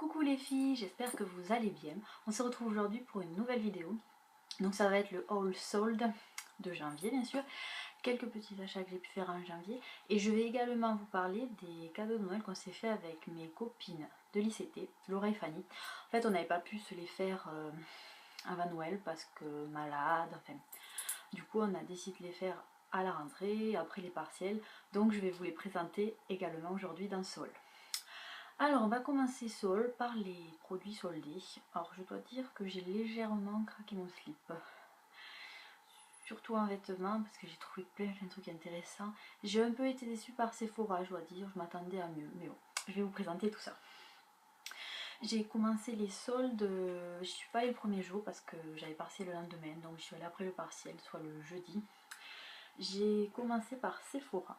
Coucou les filles, j'espère que vous allez bien. On se retrouve aujourd'hui pour une nouvelle vidéo. Donc ça va être le haul sold de janvier bien sûr. Quelques petits achats que j'ai pu faire en janvier. Et je vais également vous parler des cadeaux de Noël qu'on s'est fait avec mes copines de l'ICT, Laura et Fanny. En fait on n'avait pas pu se les faire avant Noël parce que malade, enfin. Du coup on a décidé de les faire à la rentrée, après les partiels. Donc je vais vous les présenter également aujourd'hui dans ce haul. Alors on va commencer sol par les produits soldés. Alors je dois dire que j'ai légèrement craqué mon slip. Surtout en vêtements parce que j'ai trouvé plein de trucs intéressants. J'ai un peu été déçue par Sephora, je dois dire, je m'attendais à mieux. Mais bon, je vais vous présenter tout ça. J'ai commencé les soldes, je suis pas allée le premier jour parce que j'avais partiel le lendemain. Donc je suis allée après le partiel, soit le jeudi. J'ai commencé par Sephora.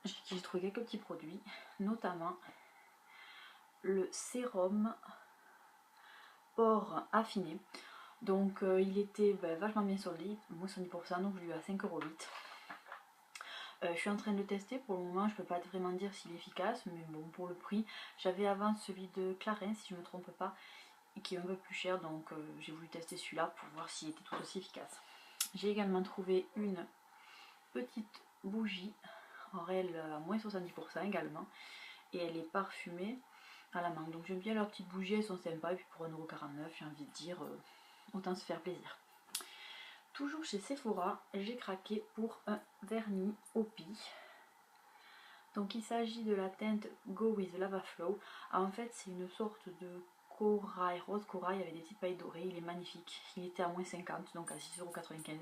J'ai trouvé quelques petits produits, notamment le sérum pore affiné. Donc il était vachement bien soldé, moins 70%, donc je l'ai eu à 5,08 €. Je suis en train de le tester, pour le moment je peux pas vraiment dire s'il est efficace, mais bon pour le prix, j'avais avant celui de Clarins si je me trompe pas, qui est un peu plus cher, donc j'ai voulu tester celui-là pour voir s'il était tout aussi efficace. J'ai également trouvé une petite bougie en réel à moins 70% également, et elle est parfumée à la menthe, donc j'aime bien leurs petites bougies, elles sont sympas, et puis pour 1,49 € j'ai envie de dire autant se faire plaisir. Toujours chez Sephora, j'ai craqué pour un vernis Opi. Donc il s'agit de la teinte Go with Lava Flow. Alors, en fait c'est une sorte de corail, rose corail avec des petites pailles dorées. Il est magnifique. Il était à moins 50, donc à 6,95 €.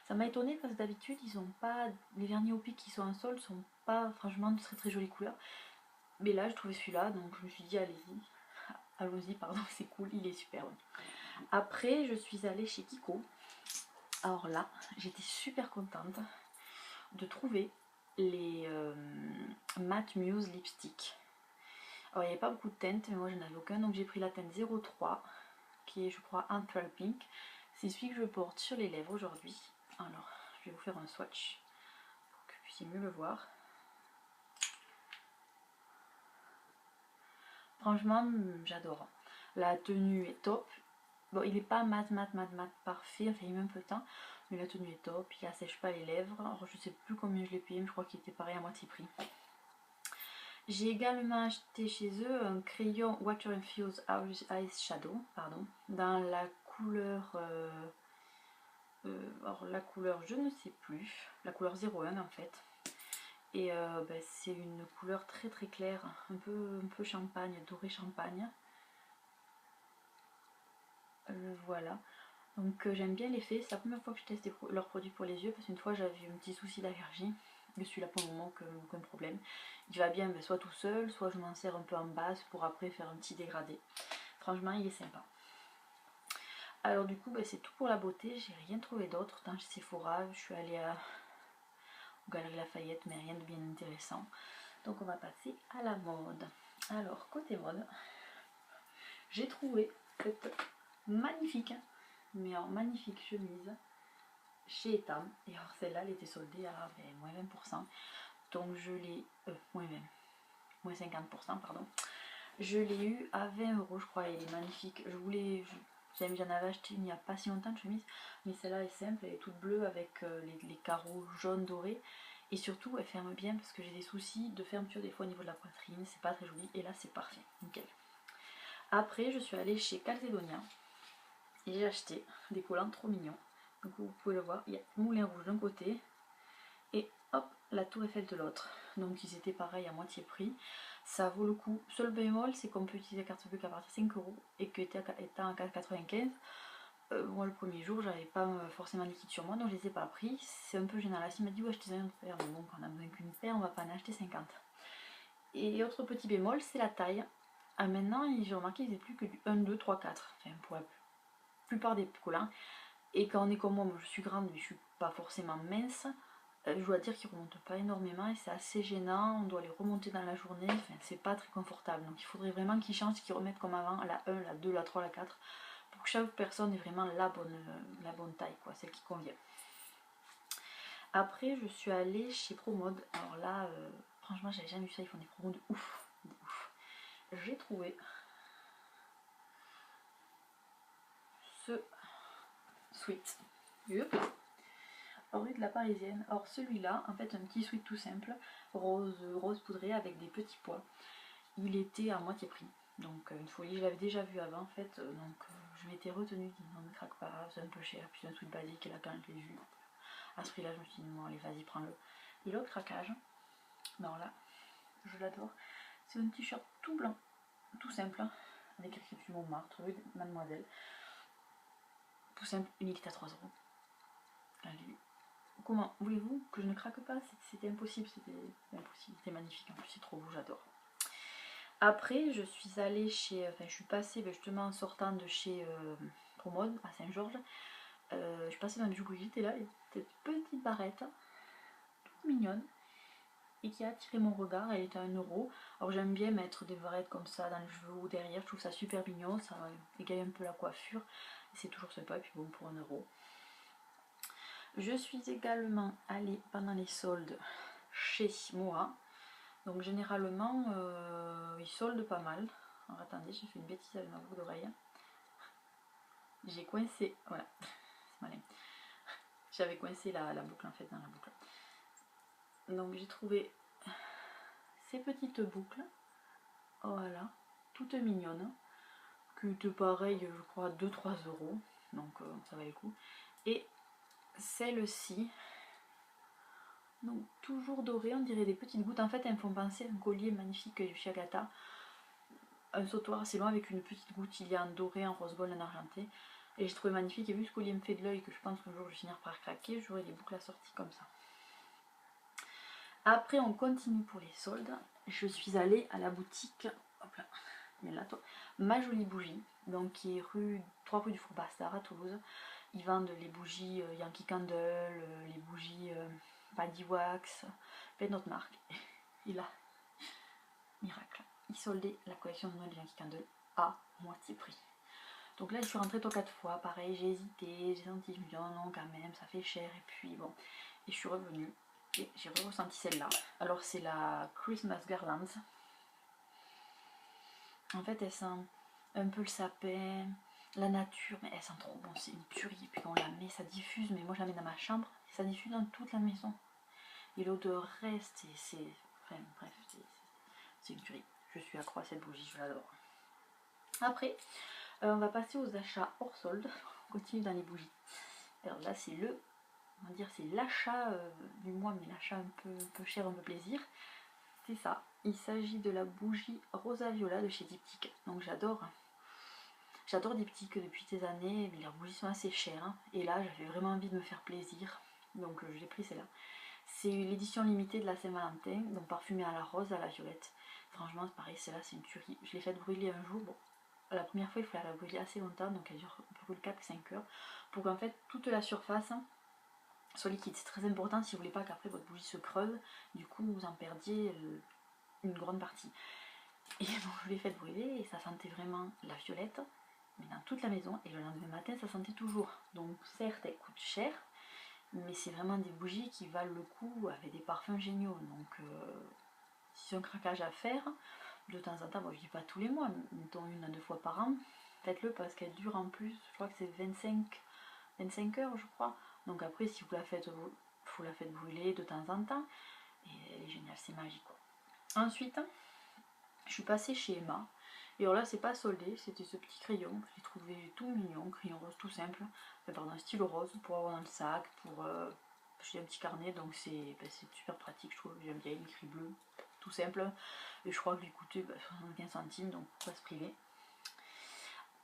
Ça m'a étonné parce que d'habitude ils ont pas, les vernis Opi qui sont en solde sont pas franchement de très jolies couleurs. Mais là je trouvais celui-là, donc je me suis dit allons-y, pardon, c'est cool, il est superbe. Après je suis allée chez Kiko. Alors là, j'étais super contente de trouver les Matte Muse Lipstick. Alors il n'y avait pas beaucoup de teintes, mais moi j'en avais aucun, donc j'ai pris la teinte 03, qui est je crois Antwerp Pink. C'est celui que je porte sur les lèvres aujourd'hui. Alors, je vais vous faire un swatch pour que vous puissiez mieux le voir. Franchement, j'adore. La tenue est top. Bon, il n'est pas mat parfait, enfin il met un peu de temps, mais la tenue est top, il assèche pas les lèvres. Alors je sais plus combien je l'ai payé, mais je crois qu'il était pareil à moitié prix. J'ai également acheté chez eux un crayon Water Infused Eyeshadow, dans la couleur, alors la couleur je ne sais plus, la couleur 01 en fait. Et c'est une couleur très claire, un peu champagne, doré champagne. Voilà. Donc j'aime bien l'effet, c'est la première fois que je teste leurs produits pour les yeux parce qu'une fois j'avais eu un petit souci d'allergie. Je suis là pour le moment, aucun problème. Il va bien soit tout seul, soit je m'en sers un peu en base pour après faire un petit dégradé. Franchement il est sympa. Alors du coup c'est tout pour la beauté, j'ai rien trouvé d'autre dans Sephora. Je suis allée aux Galeries Lafayette mais rien de bien intéressant. Donc on va passer à la mode. Alors côté mode, j'ai trouvé cette magnifique, mais en magnifique chemise chez Etam. Et alors celle-là elle était soldée à moins 20%. Donc je l'ai... moins 50% pardon. Je l'ai eu à 20 € je crois, elle est magnifique. J'en avais acheté il n'y a pas si longtemps de chemise, mais celle-là est simple, elle est toute bleue avec les carreaux jaunes dorés. Et surtout elle ferme bien parce que j'ai des soucis de fermeture des fois au niveau de la poitrine, c'est pas très joli. Et là c'est parfait, nickel. Après je suis allée chez Calzedonia et j'ai acheté des collants trop mignons. Donc vous pouvez le voir, il y a Moulin Rouge d'un côté et hop, la Tour Eiffel de l'autre. Donc ils étaient pareils à moitié prix. Ça vaut le coup. Seul bémol, c'est qu'on peut utiliser la carte bleue qu'à partir de 5 € et que étant à 4,95 €, moi le premier jour j'avais pas forcément de liquide sur moi donc je les ai pas pris. C'est un peu gênant. Là, s'il m'a dit ouais, je te donne une paire, mais bon, quand on a besoin qu'une paire, on va pas en acheter 50. Et autre petit bémol, c'est la taille. Maintenant, j'ai remarqué qu'ils n'étaient plus que du 1, 2, 3, 4. Enfin, pour la plupart des collants. Et quand on est comme moi je suis grande mais je suis pas forcément mince, je dois dire qu'ils remontent pas énormément et c'est assez gênant, on doit les remonter dans la journée, enfin c'est pas très confortable. Donc il faudrait vraiment qu'ils changent, qu'ils remettent comme avant la 1, la 2, la 3, la 4 pour que chaque personne ait vraiment la bonne taille, quoi, celle qui convient. Après je suis allée chez Promode, alors là franchement j'avais jamais vu ça, ils font des promos de ouf. J'ai trouvé ce sweat. Yup. Rue de la Parisienne. Or celui-là, en fait un petit sweat tout simple, rose poudré avec des petits pois. Il était à moitié prix. Donc une folie, je l'avais déjà vu avant en fait, donc je m'étais retenue, dit non ne craque pas, c'est un peu cher, puis un sweat basique et là quand je l'ai vu, à ce prix là je me suis dit non allez vas-y prends-le. Et l'autre craquage, non là, je l'adore, c'est un t-shirt tout blanc, tout simple, avec écrit Montmartre, rue de Mademoiselle, tout simple, unique à 3 euros. Allez. Comment voulez-vous que je ne craque pas? C'était impossible, c'était magnifique, en plus c'est trop beau, j'adore. Après je suis allée chez, enfin je suis passée justement en sortant de chez Promode à Saint-Georges, je suis passée dans le bijouterie et là, il y a cette petite barrette, toute mignonne, et qui a attiré mon regard, elle était à 1 euro. Alors j'aime bien mettre des barrettes comme ça dans le cheveu ou derrière, je trouve ça super mignon, ça égaye un peu la coiffure, c'est toujours sympa, et puis bon pour 1 euro. Je suis également allée pendant les soldes chez Moa. Donc généralement ils soldent pas mal. Alors attendez, j'ai fait une bêtise avec ma boucle d'oreille. J'ai coincé, voilà, c'est malin. J'avais coincé la boucle en fait dans la boucle. Donc j'ai trouvé ces petites boucles, voilà, toutes mignonnes, qui étaient pareilles je crois 2-3 euros, donc ça valait le coup. Et celle-ci, donc toujours dorées, on dirait des petites gouttes, en fait elles me font penser à un collier magnifique que j'ai chez Agatha, un sautoir assez long avec une petite goutte, il y a en doré, en rose gold, en argenté, et j'ai trouvé magnifique, et vu ce collier me fait de l'œil, que je pense qu'un jour je vais finir par craquer, j'aurai des boucles assorties comme ça. Après on continue pour les soldes, je suis allée à la boutique, hop là, là toi, Ma Jolie Bougie, donc qui est 3 rue du Four Bastard à Toulouse. Ils vendent les bougies Yankee Candle, les bougies Paddy Wax, plein d'autres marques. Et là, miracle, ils soldaient la collection de Noël de Yankee Candle à moitié prix. Donc là je suis rentrée 3-4 fois, pareil j'ai hésité, j'ai senti, je me dis oh non quand même ça fait cher, et puis bon, et je suis revenue et j'ai ressenti celle-là. Alors c'est la Christmas Garland. En fait elle sent un peu le sapin, la nature, mais elle sent trop bon, c'est une tuerie. Et puis quand on la met, ça diffuse, mais moi je la mets dans ma chambre, ça diffuse dans toute la maison. Et l'odeur reste, et c'est... Enfin, bref, c'est une tuerie. Je suis accro à cette bougie, je l'adore. Après, on va passer aux achats hors solde. On continue dans les bougies. Alors là, c'est on va dire, c'est l'achat du mois, mais l'achat un peu cher, un peu plaisir. C'est ça. Il s'agit de la bougie Rosa Viola de chez Diptyque. Donc j'adore. J'adore Diptyque depuis des années, mais leurs bougies sont assez chères. Hein. Et là, j'avais vraiment envie de me faire plaisir. Donc j'ai pris celle-là. C'est l'édition limitée de la Saint-Valentin, donc parfumée à la rose, à la violette. Franchement, c'est pareil, celle-là, c'est une tuerie. Je l'ai faite brûler un jour. Bon, la première fois, il fallait la brûler assez longtemps, donc elle brûle 4-5 heures. Pour qu'en fait, toute la surface soit liquide. C'est très important si vous voulez pas qu'après votre bougie se creuse. Du coup, vous en perdiez une grande partie. Et donc, je l'ai faite brûler et ça sentait vraiment la violette, mais dans toute la maison, et le lendemain matin ça sentait toujours. Donc certes elles coûtent cher, mais c'est vraiment des bougies qui valent le coup avec des parfums géniaux. Donc si c'est un craquage à faire, de temps en temps, bon je dis pas tous les mois, mettons 1 à 2 fois par an, faites-le parce qu'elle dure en plus, je crois que c'est 25 heures je crois. Donc après si vous la faites brûler de temps en temps, et elle est géniale, c'est magique quoi. Ensuite, je suis passée chez Emma. Et alors là, c'est pas soldé, c'était ce petit crayon. Je l'ai trouvé tout mignon, crayon rose tout simple. Pardon, un stylo rose pour avoir dans le sac, pour acheter un petit carnet. Donc c'est super pratique, je trouve. J'aime bien, il écrit bleu, tout simple. Et je crois que lui coûtait 75 centimes, donc pourquoi se priver.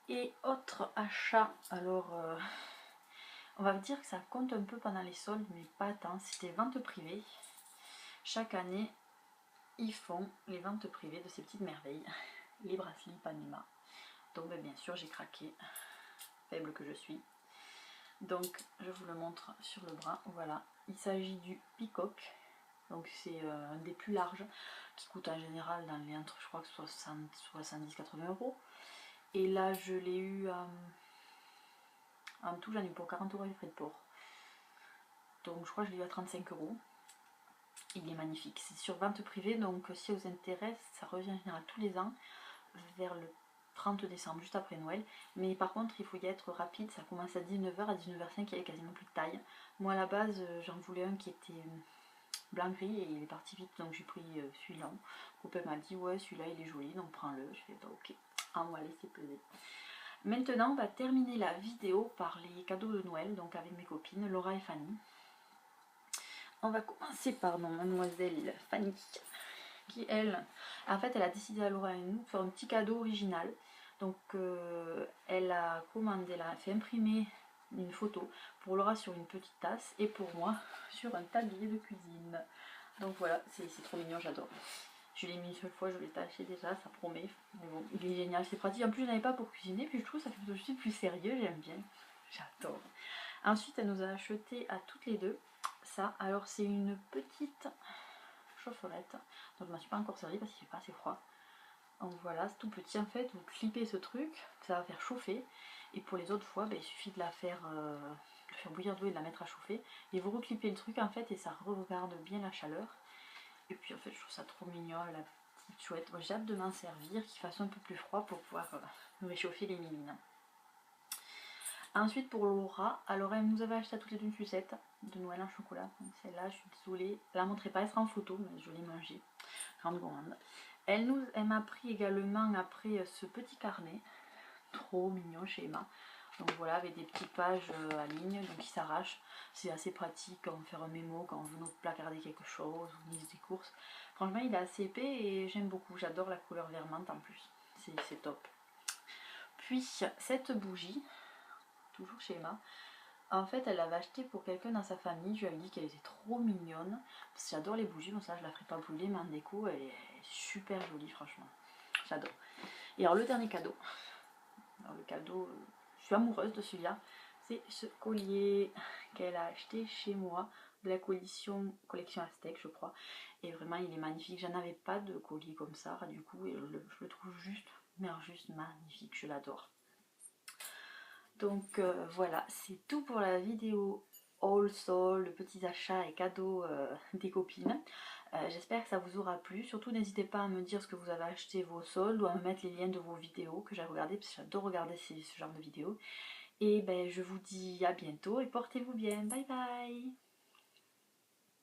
Et autre achat, alors on va dire que ça compte un peu pendant les soldes, mais pas tant. C'était vente privée. Chaque année, ils font les ventes privées de ces petites merveilles. Les bracelets Panema. Donc bien sûr j'ai craqué, faible que je suis. Donc je vous le montre sur le bras, voilà. Il s'agit du Peacock, donc c'est un des plus larges, qui coûte en général dans les entre, je crois que 70-80 euros. Et là je l'ai eu en tout, j'en ai eu pour 40 euros les frais de port. Donc je crois que je l'ai eu à 35 euros. Il est magnifique, c'est sur vente privée, donc si ça vous intéresse, ça revient en général tous les ans, vers le 30 décembre, juste après Noël. Mais par contre, il faut y être rapide, ça commence à 19 h, à 19 h 05 il y avait quasiment plus de taille. Moi à la base, j'en voulais un qui était blanc-gris et il est parti vite, donc j'ai pris celui-là. Mon copain m'a dit ouais, celui-là il est joli, donc prends-le. Je fais bah, ok, on va laisser peser. Maintenant, on va terminer la vidéo par les cadeaux de Noël, donc avec mes copines Laura et Fanny. On va commencer par mademoiselle Fanny, qui elle, en fait, elle a décidé à Laura et nous de faire un petit cadeau original. Donc, elle a commandé, elle a fait imprimer une photo pour Laura sur une petite tasse et pour moi sur un tablier de cuisine. Donc voilà, c'est trop mignon, j'adore. Je l'ai mis une seule fois, je l'ai taché déjà, ça promet. Mais bon, il est génial, c'est pratique. En plus, je n'avais pas pour cuisiner, puis je trouve que ça fait aussi plus sérieux, j'aime bien. J'adore. Ensuite, elle nous a acheté à toutes les deux ça. Alors, c'est une petite chaufferette. Donc, je ne m'en suis pas encore servi parce qu'il fait pas assez froid. Donc voilà, c'est tout petit en fait. Vous clipez ce truc, ça va faire chauffer. Et pour les autres fois, ben, il suffit de faire bouillir de l'eau et de la mettre à chauffer. Et vous reclippez le truc en fait et ça regarde bien la chaleur. Et puis en fait, je trouve ça trop mignon, la petite chouette. J'ai hâte de m'en servir, qu'il fasse un peu plus froid pour pouvoir me réchauffer les mimines. Ensuite pour Laura, alors elle nous avait acheté à toutes les deux une sucette de Noël en chocolat. Celle-là, je suis désolée, elle la montrait pas, elle sera en photo, mais je l'ai mangée. Grande gourmande. Elle m'a pris également après ce petit carnet, trop mignon schéma. Donc voilà, avec des petites pages à ligne, donc qui s'arrachent. C'est assez pratique quand on fait un mémo, quand on veut nous placarder quelque chose, ou liste des courses. Franchement, il est assez épais et j'aime beaucoup. J'adore la couleur vermente en plus. C'est top. Puis, cette bougie, toujours chez Emma, en fait, elle l'avait achetée pour quelqu'un dans sa famille. Je lui avais dit qu'elle était trop mignonne. Parce que j'adore les bougies, donc ça, je la ferai pas brûler, mais en déco, elle est super jolie, franchement. J'adore. Et alors, le dernier cadeau. Alors, le cadeau, je suis amoureuse de celui-là. C'est ce collier qu'elle a acheté chez moi, de la collection Aztec, je crois. Et vraiment, il est magnifique. J'en avais pas de collier comme ça, du coup, et je le trouve juste magnifique. Je l'adore. Donc voilà, c'est tout pour la vidéo haul sol, le petits achats et cadeaux des copines. J'espère que ça vous aura plu. Surtout n'hésitez pas à me dire ce que vous avez acheté, vos soldes, ou à me mettre les liens de vos vidéos que j'ai regardées, parce que j'adore regarder ce genre de vidéos. Et ben je vous dis à bientôt et portez-vous bien. Bye bye.